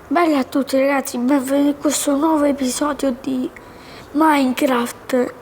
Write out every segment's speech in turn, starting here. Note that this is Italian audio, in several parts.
Bella a tutti ragazzi, benvenuti in questo nuovo episodio di Minecraft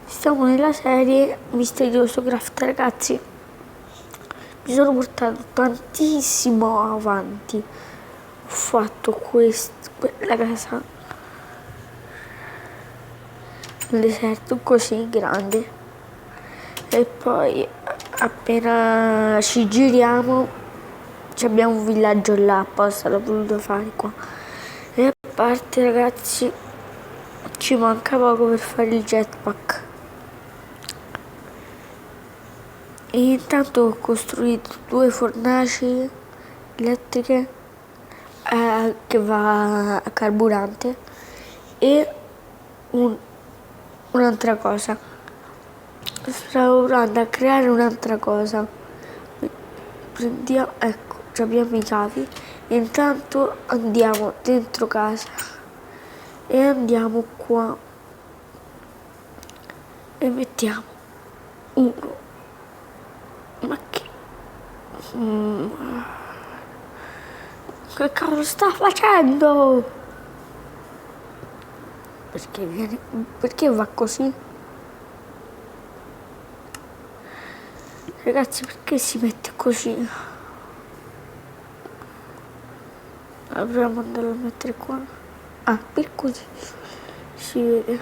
Stiamo nella serie Misterioso Craft ragazzi. Mi sono portato tantissimo avanti. Ho fatto quella casa, un deserto così grande. E poi appena ci giriamo abbiamo un villaggio là apposta, l'ho voluto fare qua. E a parte ragazzi ci manca poco per fare il jetpack. E intanto ho costruito 2 fornaci elettriche che va a carburante e un'altra cosa. Stavo provando a creare un'altra cosa. Prendiamo, ecco, abbiamo i cavi. Intanto andiamo dentro casa e andiamo qua e mettiamo uno. Ma che cavolo sta facendo? Perché va così? Ragazzi, perché si mette così? Proviamo ad andarlo a mettere qua. Ah, per così si vede.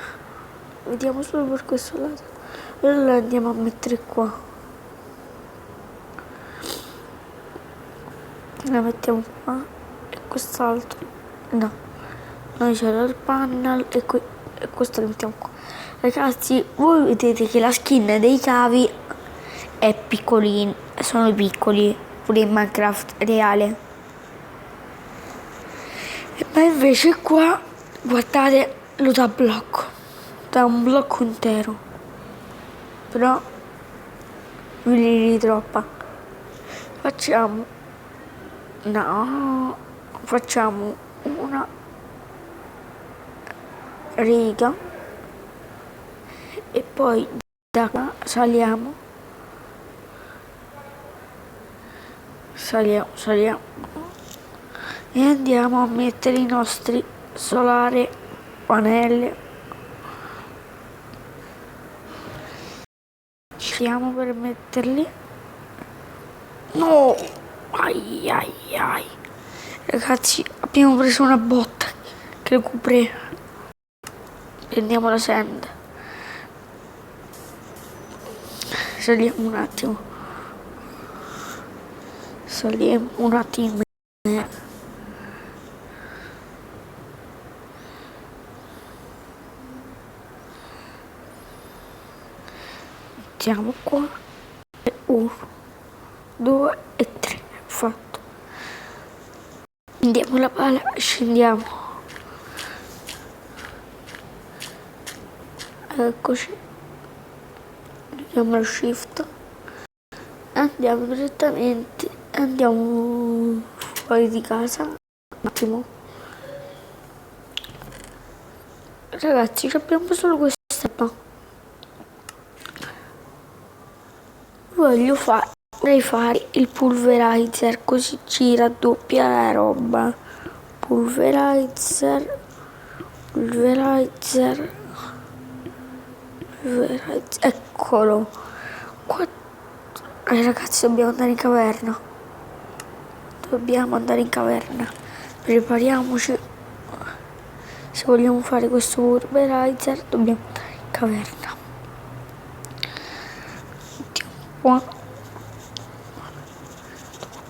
Vediamo solo per questo lato. Allora andiamo a mettere qua. La mettiamo qua e quest'altro. No. Noi c'era il panel e questo lo mettiamo qua. Ragazzi, voi vedete che la skin dei cavi è piccolina, sono piccoli, pure in Minecraft reale. Ma invece qua, guardate, lo dà blocco, da un blocco intero. Però me li ritroppa. Facciamo una riga e poi da qua saliamo e andiamo a mettere i nostri solari pannelli. Stiamo per metterli. No, ai. Ragazzi, abbiamo preso una botta che recupera. Prendiamo la sand. Saliamo un attimo. Mettiamo qua. 1, 2 e 3. Fatto. Prendiamo la pala, scendiamo. Eccoci. Diamo lo shift. Andiamo direttamente. Andiamo fuori di casa. Un attimo. Ragazzi, abbiamo solo questa qua. Vorrei fare il pulverizer, così ci raddoppia la roba. Pulverizer. Eccolo. Qua. Ragazzi, dobbiamo andare in caverna. Prepariamoci. Se vogliamo fare questo pulverizer dobbiamo andare in caverna.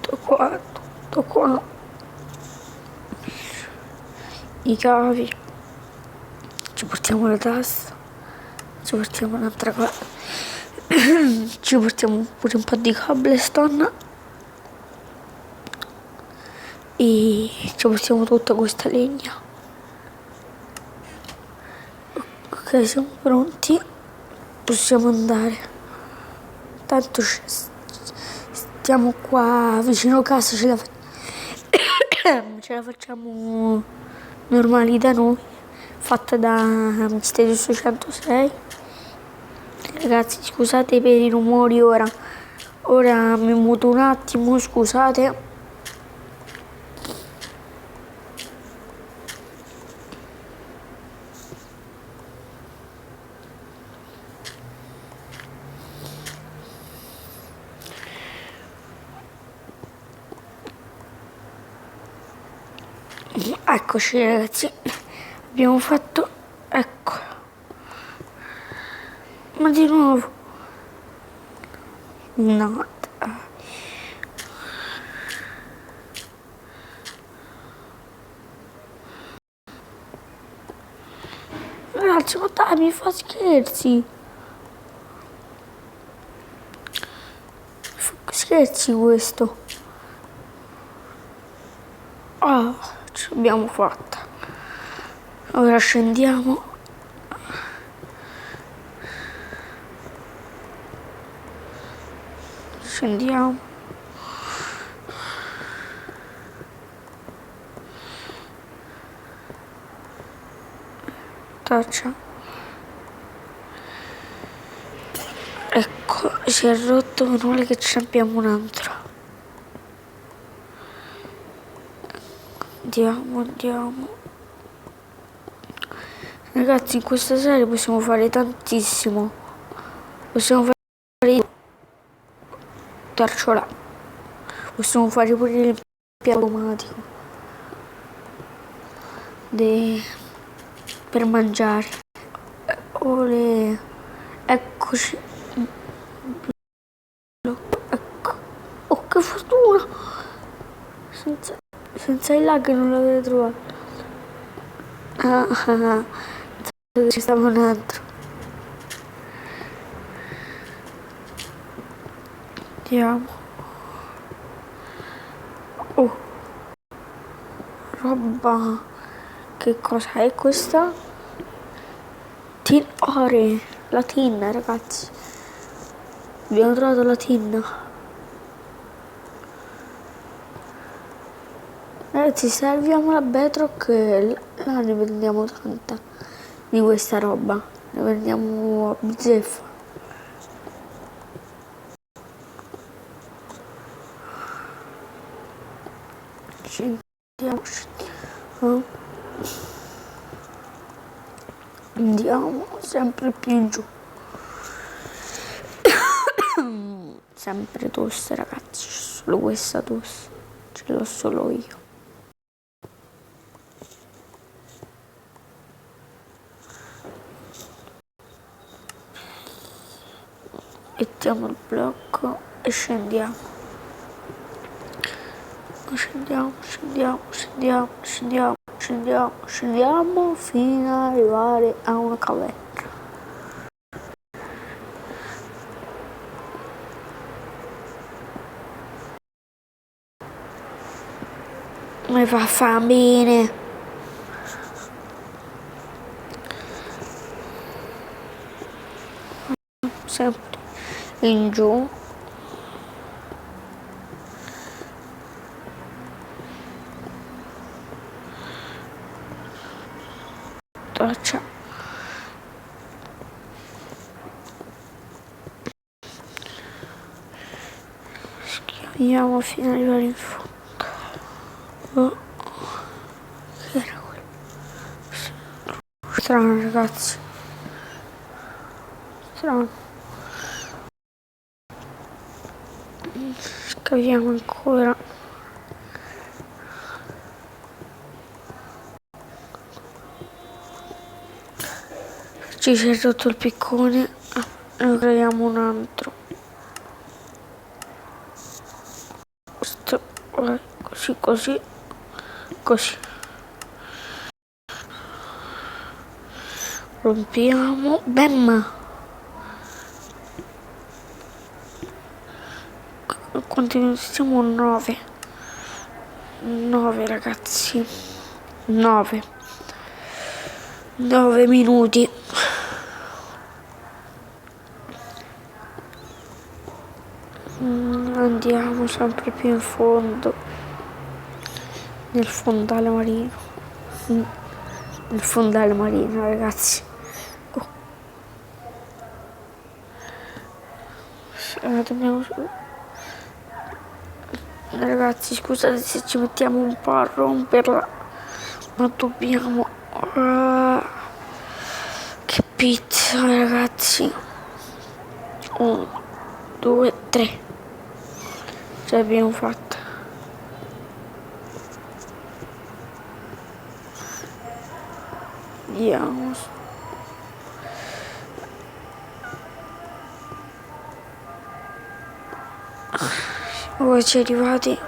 Tutto qua. I cavi. Ci portiamo la tasta. Ci portiamo un'altra cosa. Ci portiamo pure un po' di cobblestone. E ci portiamo tutta questa legna. Ok, siamo pronti. Possiamo andare. Tanto stiamo qua vicino casa, ce la facciamo normali da noi, fatta da Misterioso 106. Ragazzi, scusate per i rumori ora, Ora mi muto un attimo, scusate. Eccoci ragazzi, abbiamo fatto, ecco, ma di nuovo, no, ragazzi, ma dai, mi fa scherzi, scherzi questo, ah, ce l'abbiamo fatta, ora scendiamo. Scendiamo. Taccia. Ecco, si è rotto, meno male che ce ne abbiamo un altro. Andiamo. Ragazzi, in questa serie possiamo fare tantissimo. Possiamo fare terciola. Possiamo fare pure il piano automatico. Per mangiare. Ole. Eccoci. Ecco. Oh, che fortuna! Senza il lag non l'avrei trovato. Ci stava un altro. Andiamo. Oh. Roba. Che cosa è questa? Tin ore. La tinna, ragazzi. Abbiamo trovato la tinna. Ragazzi, se arriviamo alla Bedrock, là ne vendiamo tanta di questa roba. Ne vendiamo a bizzeffa. Andiamo sempre più giù. Sempre tosse, ragazzi, solo questa tosse. Ce l'ho solo io. Mettiamo il blocco e scendiamo. Scendiamo fino ad arrivare a una caverna. Mi fa fare bene. Sempre in giù. Taccia. Schiaviamo fino ad arrivare in fondo. Oh. Che era quello? Strano, ragazzi. Strano. Scaviamo ancora. Ci si è rotto il piccone, ne creiamo un altro. Questo, così. Rompiamo, bam! Quanti siamo? 9. 9 ragazzi. 9 minuti. Andiamo sempre più in fondo, nel fondale marino. Nel fondale marino, ragazzi. Dobbiamo Ragazzi, scusate se ci mettiamo un po' a romperla, ma dobbiamo... che pizza, ragazzi. 1, 2, 3. Ce l'abbiamo fatta. Andiamo. Ora ci arrivati.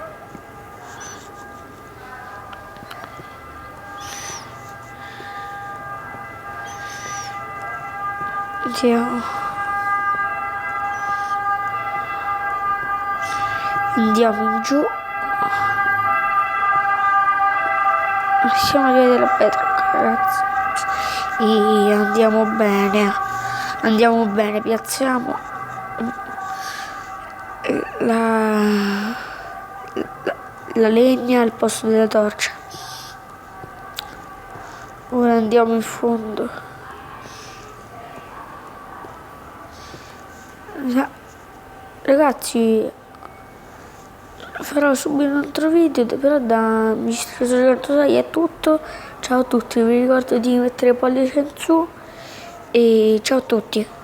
Andiamo in giù. Siamo arrivati alla bedrock, ragazzi. E andiamo bene, piazziamo la legna al posto della torcia. Ora andiamo in fondo. Ragazzi, farò subito un altro video, però da Misterioso 106 è tutto. Ciao a tutti, vi ricordo di mettere pollice in su e ciao a tutti.